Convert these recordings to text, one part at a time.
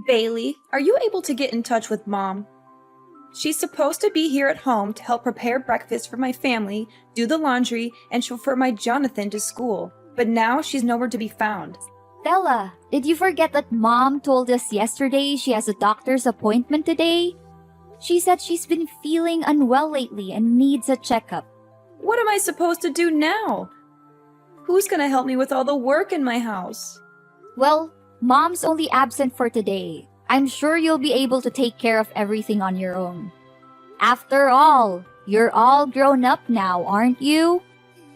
Bailey, are you able to get in touch with Mom? She's supposed to be here at home to help prepare breakfast for my family, do the laundry, and chauffeur my Jonathan to school. But now she's nowhere to be found. Stella, did you forget that Mom told us yesterday she has a doctor's appointment today? She said she's been feeling unwell lately and needs a checkup. What am I supposed to do now? Who's gonna help me with all the work in my house? Well, Mom's only absent for today. I'm sure you'll be able to take care of everything on your own. After all, you're all grown up now, aren't you?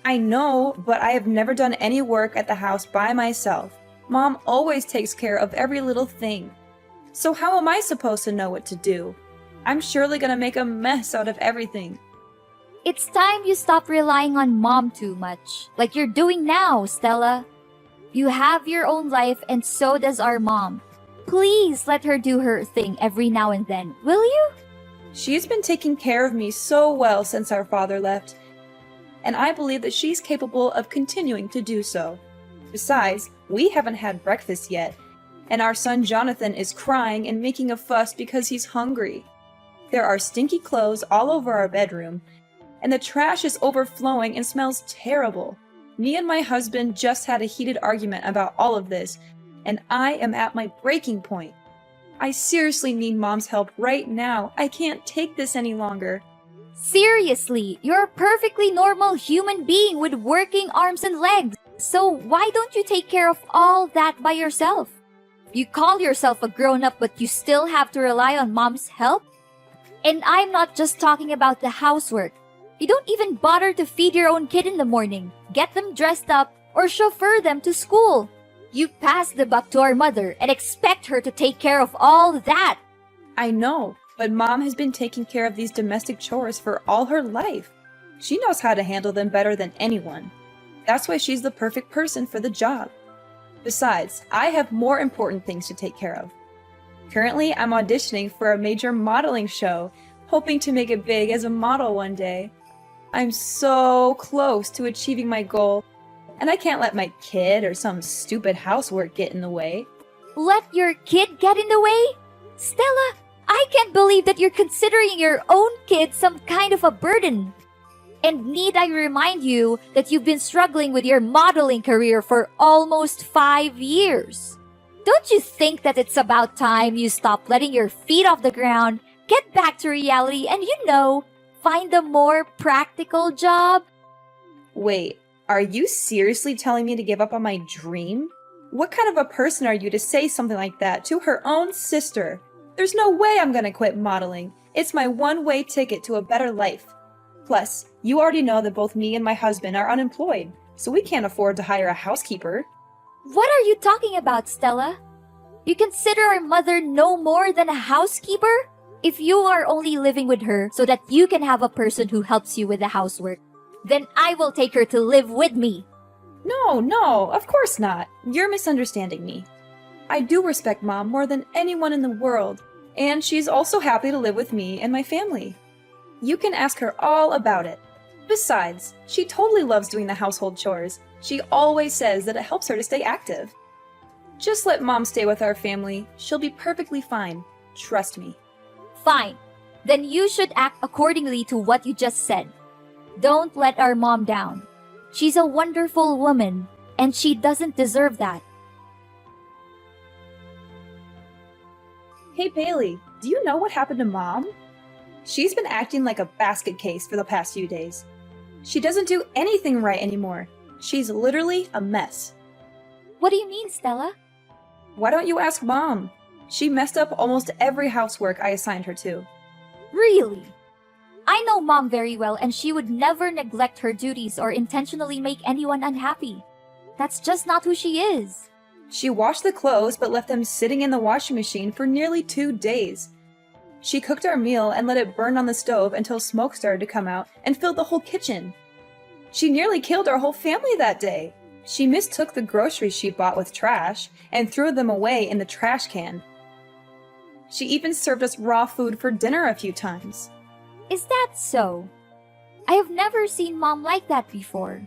I know, but I have never done any work at the house by myself. Mom always takes care of every little thing. So how am I supposed to know what to do? I'm surely gonna make a mess out of everything. It's time you stop relying on Mom too much, like you're doing now, Stella. You have your own life and so does our mom. Please let her do her thing every now and then, will you? She's been taking care of me so well since our father left, and I believe that she's capable of continuing to do so. Besides, we haven't had breakfast yet, and our son Jonathan is crying and making a fuss because he's hungry. There are stinky clothes all over our bedroom, and the trash is overflowing and smells terrible. Me and my husband just had a heated argument about all of this, and I am at my breaking point. I seriously need Mom's help right now. I can't take this any longer. Seriously, you're a perfectly normal human being with working arms and legs. So why don't you take care of all that by yourself? You call yourself a grown-up but you still have to rely on Mom's help? And I'm not just talking about the housework. You don't even bother to feed your own kid in the morning, get them dressed up, or chauffeur them to school. You pass the buck to our mother and expect her to take care of all that. I know, but Mom has been taking care of these domestic chores for all her life. She knows how to handle them better than anyone. That's why she's the perfect person for the job. Besides, I have more important things to take care of. Currently, I'm auditioning for a major modeling show, hoping to make it big as a model one day. I'm so close to achieving my goal, and I can't let my kid or some stupid housework get in the way. Let your kid get in the way? Stella, I can't believe that you're considering your own kid some kind of a burden. And need I remind you that you've been struggling with your modeling career for almost 5 years? Don't you think that it's about time you stop letting your feet off the ground, get back to reality, and find a more practical job? Wait, are you seriously telling me to give up on my dream? What kind of a person are you to say something like that to her own sister? There's no way I'm gonna quit modeling. It's my one-way ticket to a better life. Plus, you already know that both me and my husband are unemployed, so we can't afford to hire a housekeeper. What are you talking about, Stella? You consider our mother no more than a housekeeper? If you are only living with her so that you can have a person who helps you with the housework, then I will take her to live with me. No, of course not. You're misunderstanding me. I do respect Mom more than anyone in the world, and she's also happy to live with me and my family. You can ask her all about it. Besides, she totally loves doing the household chores. She always says that it helps her to stay active. Just let Mom stay with our family. She'll be perfectly fine. Trust me. Fine. Then you should act accordingly to what you just said. Don't let our mom down. She's a wonderful woman, and she doesn't deserve that. Hey Bailey, do you know what happened to Mom? She's been acting like a basket case for the past few days. She doesn't do anything right anymore. She's literally a mess. What do you mean, Stella? Why don't you ask Mom? She messed up almost every housework I assigned her to. Really? I know Mom very well, and she would never neglect her duties or intentionally make anyone unhappy. That's just not who she is. She washed the clothes but left them sitting in the washing machine for nearly 2 days. She cooked our meal and let it burn on the stove until smoke started to come out and filled the whole kitchen. She nearly killed our whole family that day. She mistook the groceries she bought with trash and threw them away in the trash can. She even served us raw food for dinner a few times. Is that so? I have never seen Mom like that before.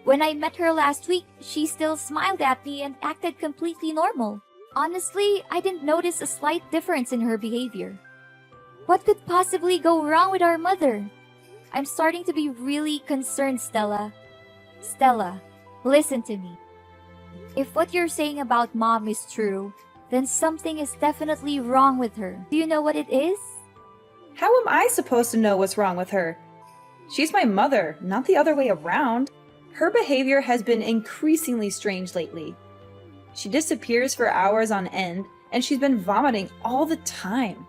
When I met her last week, she still smiled at me and acted completely normal. Honestly, I didn't notice a slight difference in her behavior. What could possibly go wrong with our mother? I'm starting to be really concerned, Stella. Stella, listen to me. If what you're saying about Mom is true, then something is definitely wrong with her. Do you know what it is? How am I supposed to know what's wrong with her? She's my mother, not the other way around. Her behavior has been increasingly strange lately. She disappears for hours on end, and she's been vomiting all the time.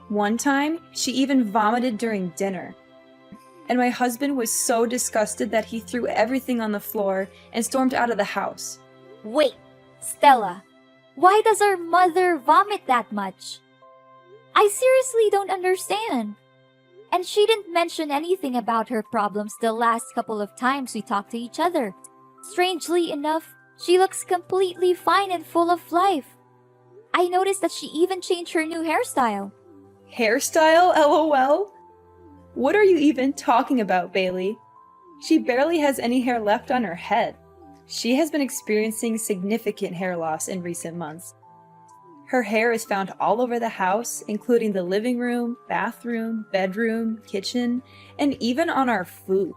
One time, she even vomited during dinner. And my husband was so disgusted that he threw everything on the floor and stormed out of the house. Wait, Stella, why does our mother vomit that much? I seriously don't understand. And she didn't mention anything about her problems the last couple of times we talked to each other. Strangely enough, she looks completely fine and full of life. I noticed that she even changed her new hairstyle. Hairstyle, LOL? What are you even talking about, Bailey? She barely has any hair left on her head. She has been experiencing significant hair loss in recent months. Her hair is found all over the house, including the living room, bathroom, bedroom, kitchen, and even on our food.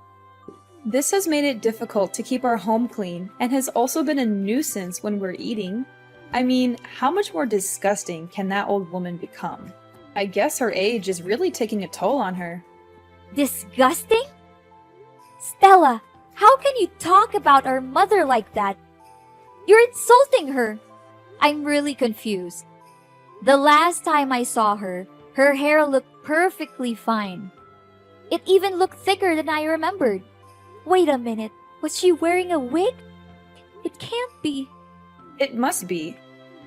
This has made it difficult to keep our home clean and has also been a nuisance when we're eating. I mean, how much more disgusting can that old woman become? I guess her age is really taking a toll on her. Disgusting? Stella, how can you talk about our mother like that? You're insulting her. I'm really confused. The last time I saw her, her hair looked perfectly fine. It even looked thicker than I remembered. Wait a minute, was she wearing a wig? It can't be. It must be.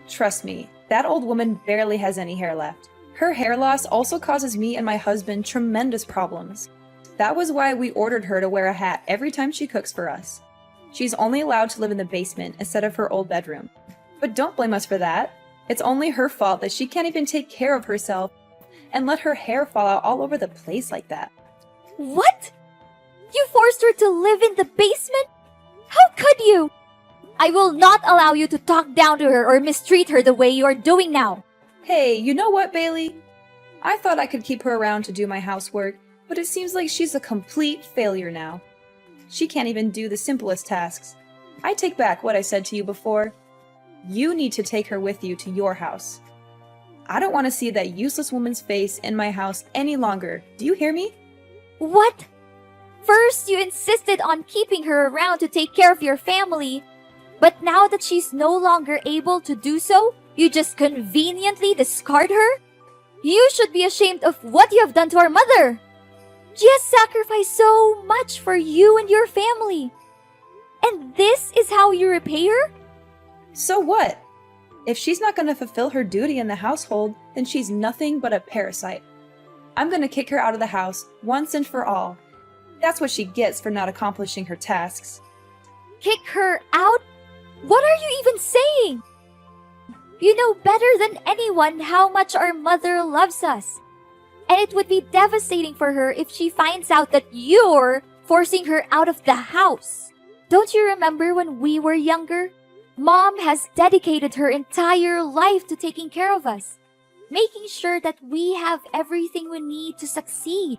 Trust me, that old woman barely has any hair left. Her hair loss also causes me and my husband tremendous problems. That was why we ordered her to wear a hat every time she cooks for us. She's only allowed to live in the basement instead of her old bedroom. But don't blame us for that. It's only her fault that she can't even take care of herself and let her hair fall out all over the place like that. What? You forced her to live in the basement? How could you? I will not allow you to talk down to her or mistreat her the way you are doing now. Hey, you know what, Bailey? I thought I could keep her around to do my housework, but it seems like she's a complete failure now. She can't even do the simplest tasks. I take back what I said to you before. You need to take her with you to your house. I don't want to see that useless woman's face in my house any longer. Do you hear me? What? First, you insisted on keeping her around to take care of your family. But now that she's no longer able to do so, you just conveniently discard her? You should be ashamed of what you have done to our mother. She has sacrificed so much for you and your family. And this is how you repay her? So what? If she's not going to fulfill her duty in the household, then she's nothing but a parasite. I'm going to kick her out of the house once and for all. That's what she gets for not accomplishing her tasks. Kick her out? What are you even saying? You know better than anyone how much our mother loves us. And it would be devastating for her if she finds out that you're forcing her out of the house. Don't you remember when we were younger? Mom has dedicated her entire life to taking care of us, making sure that we have everything we need to succeed.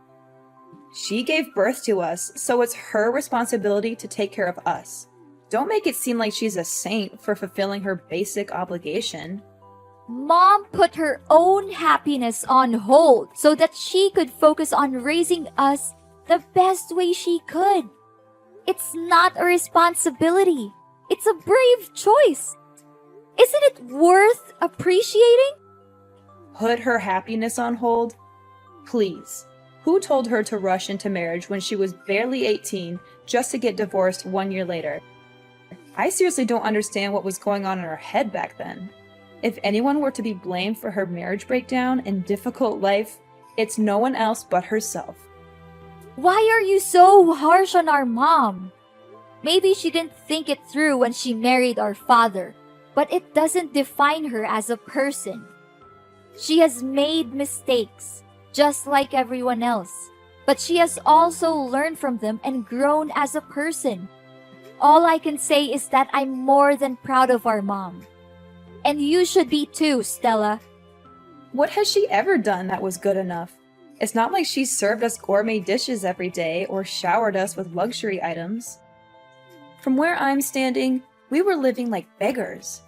She gave birth to us, so it's her responsibility to take care of us. Don't make it seem like she's a saint for fulfilling her basic obligation. Mom put her own happiness on hold so that she could focus on raising us the best way she could. It's not a responsibility. It's a brave choice. Isn't it worth appreciating? Put her happiness on hold? Please. Who told her to rush into marriage when she was barely 18 just to get divorced 1 year later? I seriously don't understand what was going on in her head back then. If anyone were to be blamed for her marriage breakdown and difficult life, it's no one else but herself. Why are you so harsh on our mom? Maybe she didn't think it through when she married our father, but it doesn't define her as a person. She has made mistakes, just like everyone else, but she has also learned from them and grown as a person. All I can say is that I'm more than proud of our mom. And you should be too, Stella. What has she ever done that was good enough? It's not like she served us gourmet dishes every day or showered us with luxury items. From where I'm standing, we were living like beggars.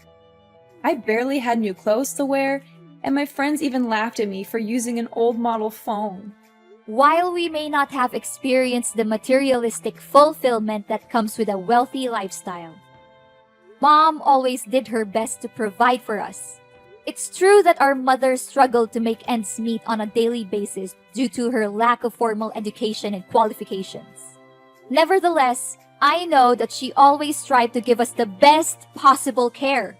I barely had new clothes to wear, and my friends even laughed at me for using an old model phone. While we may not have experienced the materialistic fulfillment that comes with a wealthy lifestyle, Mom always did her best to provide for us. It's true that our mother struggled to make ends meet on a daily basis due to her lack of formal education and qualifications. Nevertheless, I know that she always strived to give us the best possible care.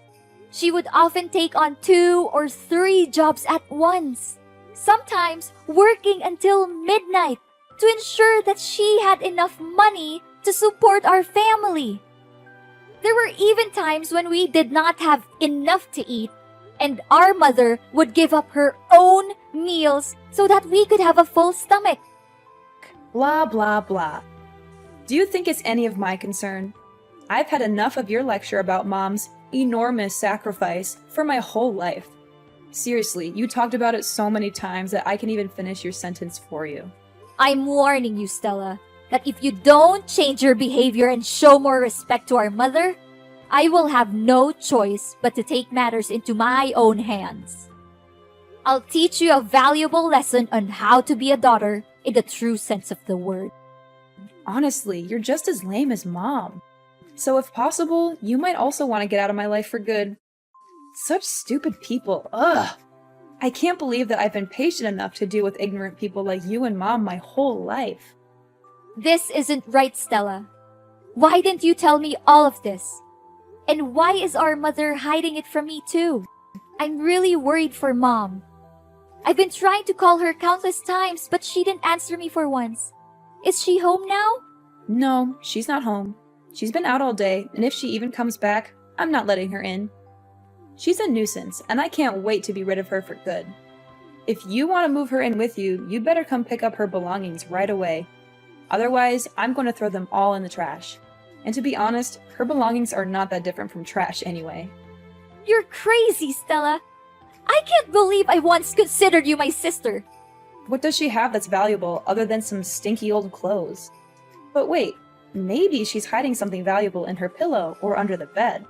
She would often take on 2 or 3 jobs at once, sometimes working until midnight to ensure that she had enough money to support our family. There were even times when we did not have enough to eat, and our mother would give up her own meals so that we could have a full stomach. Blah, blah, blah. Do you think it's any of my concern? I've had enough of your lecture about Mom's enormous sacrifice for my whole life. Seriously, you talked about it so many times that I can even finish your sentence for you. I'm warning you, Stella, that if you don't change your behavior and show more respect to our mother, I will have no choice but to take matters into my own hands. I'll teach you a valuable lesson on how to be a daughter in the true sense of the word. Honestly, you're just as lame as Mom. So if possible, you might also want to get out of my life for good. Such stupid people, ugh! I can't believe that I've been patient enough to deal with ignorant people like you and Mom my whole life. This isn't right, Stella. Why didn't you tell me all of this? And why is our mother hiding it from me too? I'm really worried for Mom. I've been trying to call her countless times, but she didn't answer me for once. Is she home now? No, she's not home. She's been out all day, and if she even comes back, I'm not letting her in. She's a nuisance, and I can't wait to be rid of her for good. If you want to move her in with you, you better come pick up her belongings right away. Otherwise, I'm going to throw them all in the trash. And to be honest, her belongings are not that different from trash anyway. You're crazy, Stella. I can't believe I once considered you my sister. What does she have that's valuable other than some stinky old clothes? But wait, maybe she's hiding something valuable in her pillow or under the bed.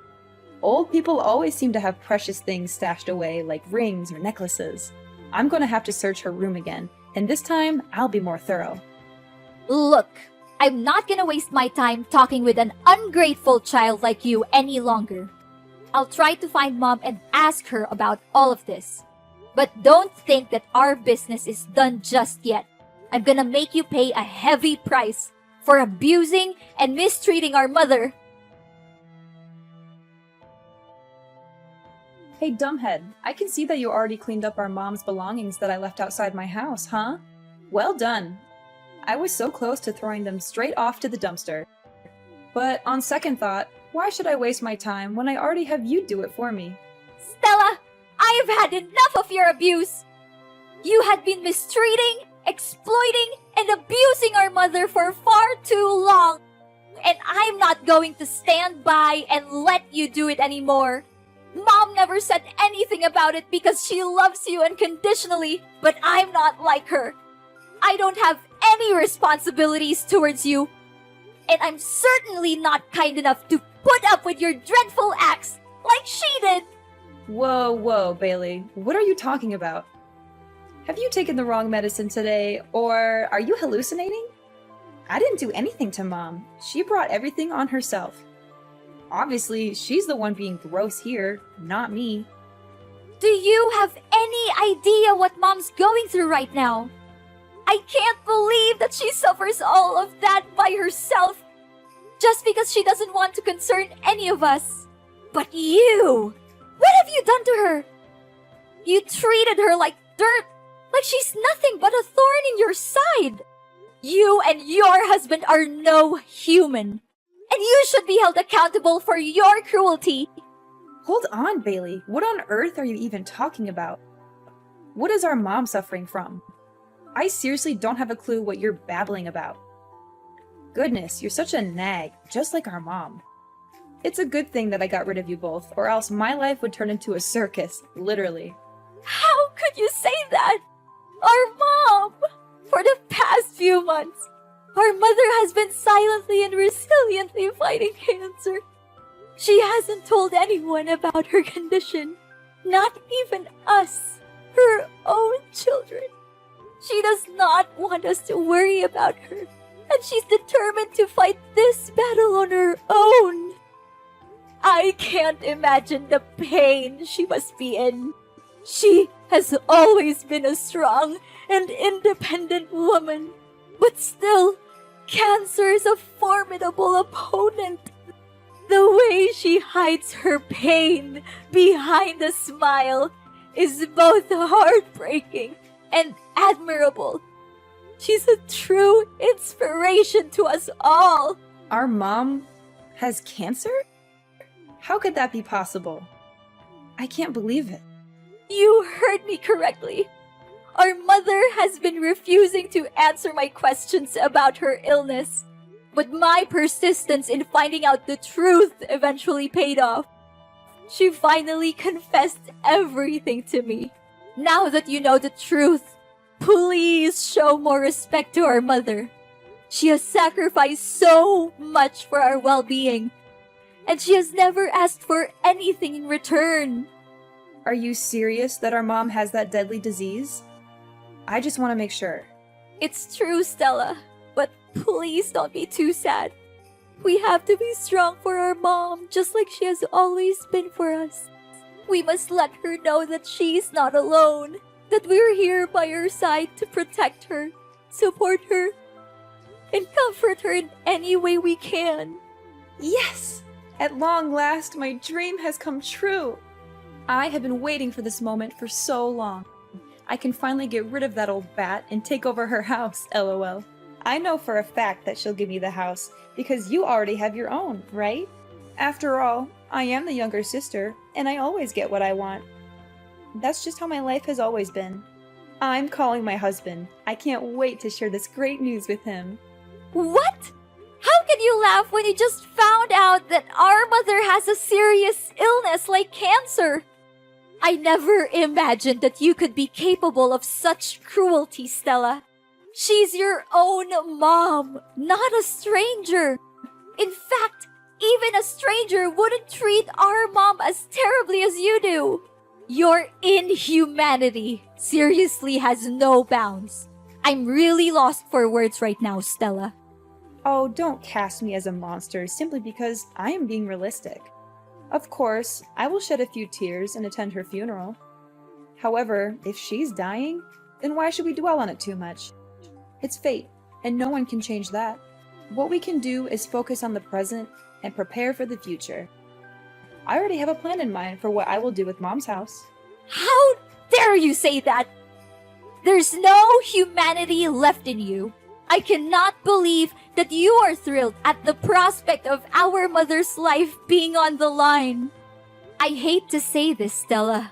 Old people always seem to have precious things stashed away, like rings or necklaces. I'm going to have to search her room again, and this time I'll be more thorough. Look, I'm not gonna waste my time talking with an ungrateful child like you any longer. I'll try to find Mom and ask her about all of this. But don't think that our business is done just yet. I'm gonna make you pay a heavy price for abusing and mistreating our mother. Hey, dumbhead, I can see that you already cleaned up our mom's belongings that I left outside my house, huh? Well done. I was so close to throwing them straight off to the dumpster. But on second thought, why should I waste my time when I already have you do it for me? Stella, I have had enough of your abuse. You had been mistreating, exploiting, and abusing our mother for far too long. And I'm not going to stand by and let you do it anymore. Mom never said anything about it because she loves you unconditionally, but I'm not like her. I don't have any responsibilities towards you. And I'm certainly not kind enough to put up with your dreadful acts like she did. Whoa, Bailey. What are you talking about? Have you taken the wrong medicine today, or are you hallucinating? I didn't do anything to Mom. She brought everything on herself. Obviously, she's the one being gross here, not me. Do you have any idea what Mom's going through right now? I can't believe that she suffers all of that by herself just because she doesn't want to concern any of us. But you! What have you done to her? You treated her like dirt, like she's nothing but a thorn in your side. You and your husband are no human, and you should be held accountable for your cruelty. Hold on, Bailey. What on earth are you even talking about? What is our mom suffering from? I seriously don't have a clue what you're babbling about. Goodness, you're such a nag, just like our mom. It's a good thing that I got rid of you both, or else my life would turn into a circus, literally. How could you say that? Our mom! For the past few months, our mother has been silently and resiliently fighting cancer. She hasn't told anyone about her condition, not even us, her own children. She does not want us to worry about her, and she's determined to fight this battle on her own. I can't imagine the pain she must be in. She has always been a strong and independent woman, but still, cancer is a formidable opponent. The way she hides her pain behind a smile is both heartbreaking and admirable. She's a true inspiration to us all. Our mom has cancer? How could that be possible? I can't believe it. You heard me correctly. Our mother has been refusing to answer my questions about her illness, but my persistence in finding out the truth eventually paid off. She finally confessed everything to me. Now that you know the truth, please show more respect to our mother. She has sacrificed so much for our well-being, and she has never asked for anything in return. Are you serious that our mom has that deadly disease? I just want to make sure. It's true, Stella, but please don't be too sad. We have to be strong for our mom, just like she has always been for us. We must let her know that she's not alone, that we're here by her side to protect her, support her, and comfort her in any way we can. Yes! At long last, my dream has come true. I have been waiting for this moment for so long. I can finally get rid of that old bat and take over her house, lol. I know for a fact that she'll give me the house, because you already have your own, right? After all, I am the younger sister, and I always get what I want. That's just how my life has always been. I'm calling my husband. I can't wait to share this great news with him. What? How can you laugh when you just found out that our mother has a serious illness like cancer? I never imagined that you could be capable of such cruelty, Stella. She's your own mom, not a stranger. In fact, even a stranger wouldn't treat our mom as terribly as you do. Your inhumanity seriously has no bounds. I'm really lost for words right now, Stella. Oh, don't cast me as a monster simply because I am being realistic. Of course, I will shed a few tears and attend her funeral. However, if she's dying, then why should we dwell on it too much? It's fate, and no one can change that. What we can do is focus on the present and prepare for the future. I already have a plan in mind for what I will do with Mom's house. How dare you say that? There's no humanity left in you. I cannot believe that you are thrilled at the prospect of our mother's life being on the line. I hate to say this, Stella,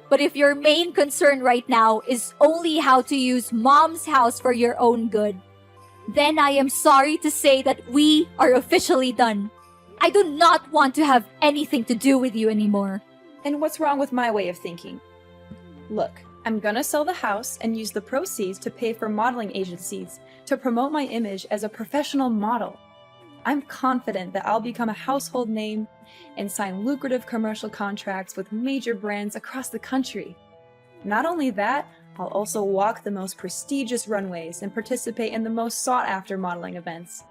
but if your main concern right now is only how to use Mom's house for your own good, then I am sorry to say that we are officially done. I do not want to have anything to do with you anymore. And what's wrong with my way of thinking? Look, I'm gonna sell the house and use the proceeds to pay for modeling agencies to promote my image as a professional model. I'm confident that I'll become a household name and sign lucrative commercial contracts with major brands across the country. Not only that, I'll also walk the most prestigious runways and participate in the most sought-after modeling events.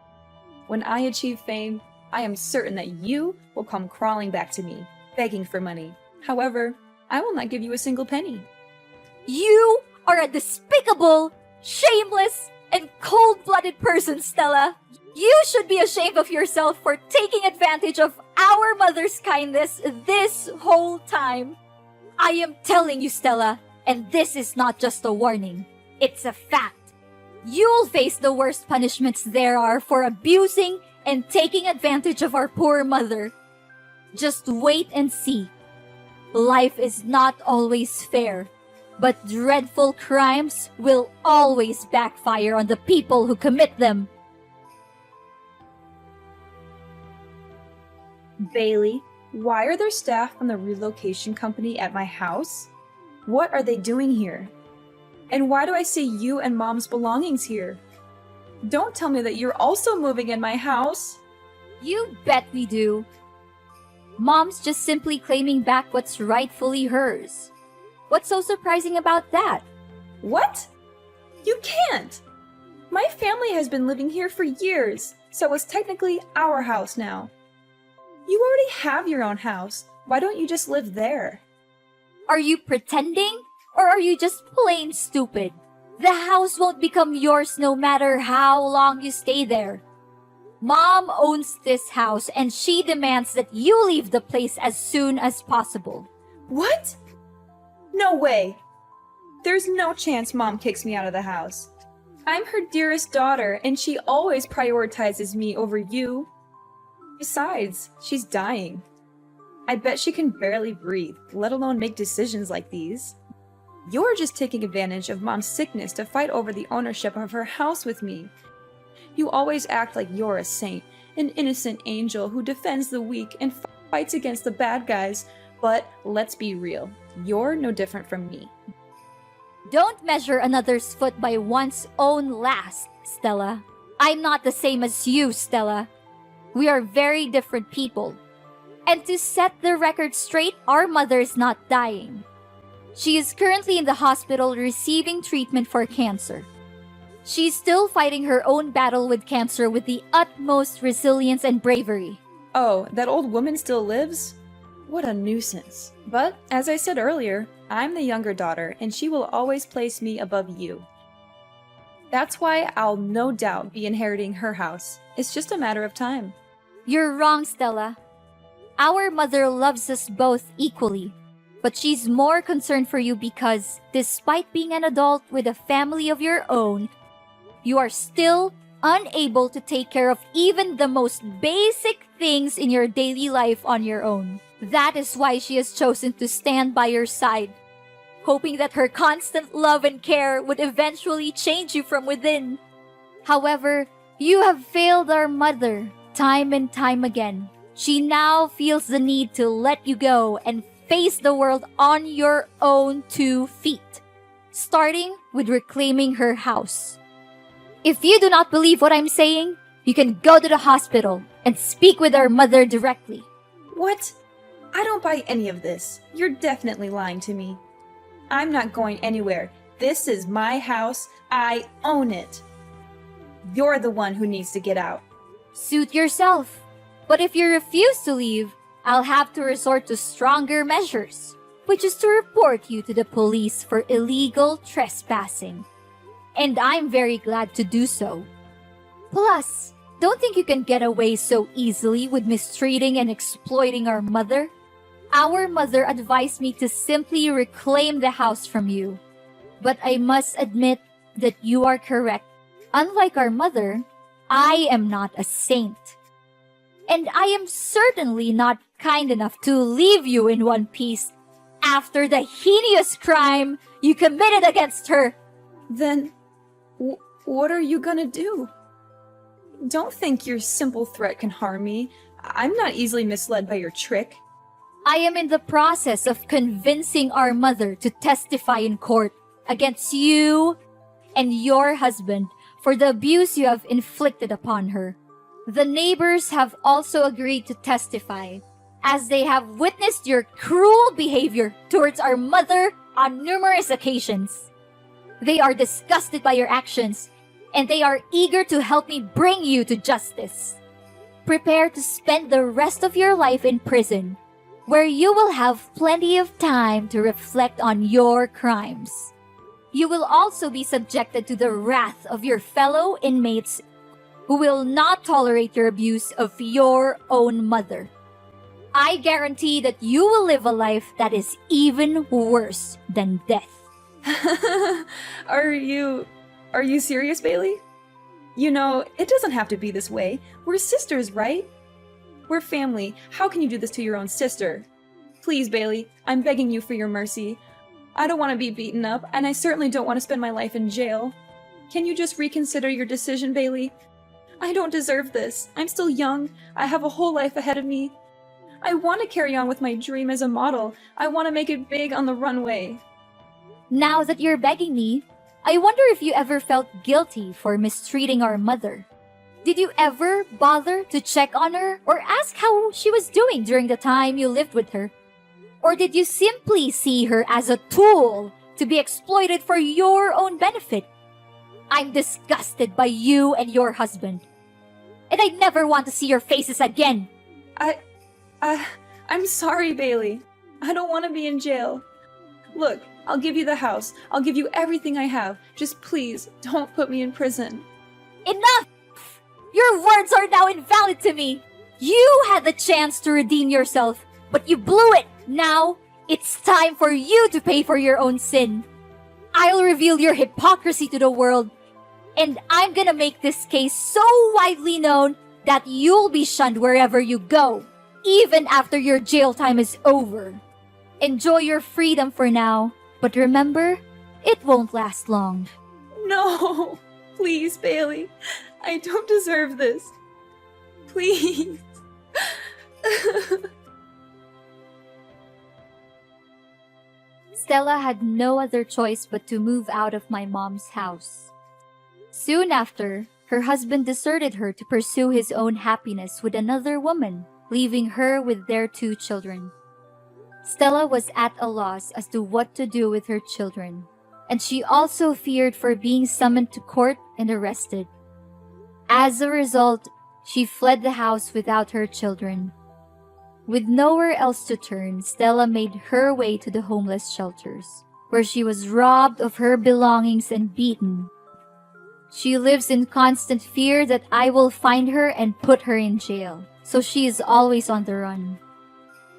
When I achieve fame, I am certain that you will come crawling back to me, begging for money. However, I will not give you a single penny. You are a despicable, shameless, and cold-blooded person, Stella. You should be ashamed of yourself for taking advantage of our mother's kindness this whole time. I am telling you, Stella, and this is not just a warning. It's a fact. You'll face the worst punishments there are for abusing and taking advantage of our poor mother. Just wait and see. Life is not always fair, but dreadful crimes will always backfire on the people who commit them. Bailey, why are there staff from the relocation company at my house? What are they doing here? And why do I see you and Mom's belongings here? Don't tell me that you're also moving in my house. You bet we do. Mom's just simply claiming back what's rightfully hers. What's so surprising about that? What? You can't! My family has been living here for years, so it's technically our house now. You already have your own house. Why don't you just live there? Are you pretending? Or are you just plain stupid? The house won't become yours no matter how long you stay there. Mom owns this house and she demands that you leave the place as soon as possible. What? No way! There's no chance Mom kicks me out of the house. I'm her dearest daughter, and she always prioritizes me over you. Besides, she's dying. I bet she can barely breathe, let alone make decisions like these. You're just taking advantage of Mom's sickness to fight over the ownership of her house with me. You always act like you're a saint, an innocent angel who defends the weak and fights against the bad guys, but let's be real, you're no different from me. Don't measure another's foot by one's own last, Stella. I'm not the same as you, Stella. We are very different people. And to set the record straight, our mother is not dying. She is currently in the hospital receiving treatment for cancer. She's still fighting her own battle with cancer with the utmost resilience and bravery. Oh, that old woman still lives? What a nuisance. But, as I said earlier, I'm the younger daughter, and she will always place me above you. That's why I'll no doubt be inheriting her house. It's just a matter of time. You're wrong, Stella. Our mother loves us both equally, but she's more concerned for you because, despite being an adult with a family of your own, you are still unable to take care of even the most basic things in your daily life on your own. That is why she has chosen to stand by your side, hoping that her constant love and care would eventually change you from within. However, you have failed our mother time and time again. She now feels the need to let you go and face the world on your own 2 feet, starting with reclaiming her house. If you do not believe what I'm saying, you can go to the hospital and speak with our mother directly. What? I don't buy any of this. You're definitely lying to me. I'm not going anywhere. This is my house. I own it. You're the one who needs to get out. Suit yourself. But if you refuse to leave, I'll have to resort to stronger measures, which is to report you to the police for illegal trespassing. And I'm very glad to do so. Plus, don't think you can get away so easily with mistreating and exploiting our mother. Our mother advised me to simply reclaim the house from you. But I must admit that you are correct. Unlike our mother, I am not a saint. And I am certainly not kind enough to leave you in one piece after the heinous crime you committed against her. Then, what are you gonna do? Don't think your simple threat can harm me. I'm not easily misled by your trick. I am in the process of convincing our mother to testify in court against you and your husband for the abuse you have inflicted upon her. The neighbors have also agreed to testify, as they have witnessed your cruel behavior towards our mother on numerous occasions. They are disgusted by your actions, and they are eager to help me bring you to justice. Prepare to spend the rest of your life in prison, where you will have plenty of time to reflect on your crimes. You will also be subjected to the wrath of your fellow inmates who will not tolerate your abuse of your own mother. I guarantee that you will live a life that is even worse than death. Are you serious, Bailey? You know, it doesn't have to be this way. We're sisters, right? We're family. How can you do this to your own sister? Please, Bailey, I'm begging you for your mercy. I don't want to be beaten up, and I certainly don't want to spend my life in jail. Can you just reconsider your decision, Bailey? I don't deserve this. I'm still young. I have a whole life ahead of me. I want to carry on with my dream as a model. I want to make it big on the runway. Now that you're begging me, I wonder if you ever felt guilty for mistreating our mother. Did you ever bother to check on her or ask how she was doing during the time you lived with her? Or did you simply see her as a tool to be exploited for your own benefit? I'm disgusted by you and your husband. And I never want to see your faces again. I'm sorry, Bailey. I don't want to be in jail. Look, I'll give you the house. I'll give you everything I have. Just please, don't put me in prison. Enough! Your words are now invalid to me. You had the chance to redeem yourself, but you blew it. Now, it's time for you to pay for your own sin. I'll reveal your hypocrisy to the world, and I'm gonna make this case so widely known that you'll be shunned wherever you go, even after your jail time is over. Enjoy your freedom for now, but remember, it won't last long. No, please, Bailey. I don't deserve this. Please. Stella had no other choice but to move out of my mom's house. Soon after, her husband deserted her to pursue his own happiness with another woman, leaving her with their 2 children. Stella was at a loss as to what to do with her children, and she also feared for being summoned to court and arrested. As a result, she fled the house without her children. With nowhere else to turn, Stella made her way to the homeless shelters, where she was robbed of her belongings and beaten. She lives in constant fear that I will find her and put her in jail, so she is always on the run.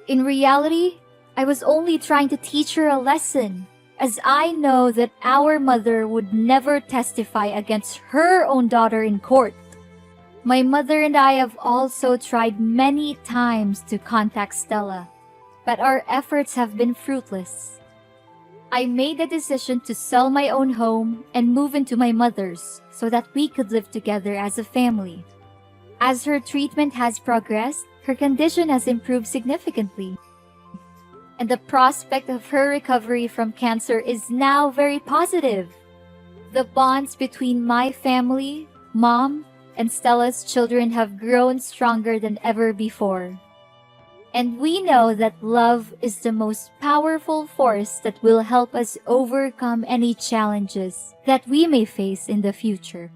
In reality, I was only trying to teach her a lesson, as I know that our mother would never testify against her own daughter in court. My mother and I have also tried many times to contact Stella, but our efforts have been fruitless. I made the decision to sell my own home and move into my mother's so that we could live together as a family. As her treatment has progressed, her condition has improved significantly, and the prospect of her recovery from cancer is now very positive. The bonds between my family, Mom, and Stella's children have grown stronger than ever before. And we know that love is the most powerful force that will help us overcome any challenges that we may face in the future.